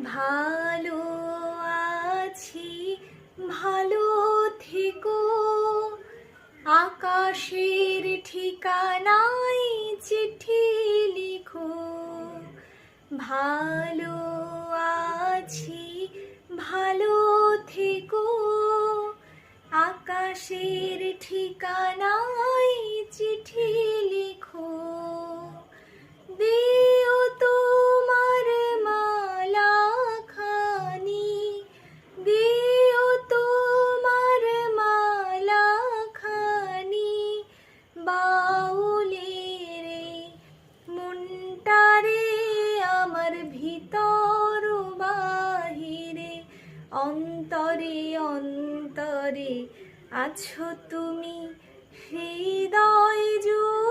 ভালো আছি, ভালো থেকো। আকাশের ঠিকানায় চিঠি লিখো। ভালো আছি, ভালো থেকো। আকাশের ঠিকানায় চিঠি লিখো। দিও তোমার মালা খানি, দিও তোমার মালা খানি। বাউলের মনটারে আমার ভিতর বাহিরে, অন্তরে অন্তরে আছো তুমি, হৃদয় জুড়ে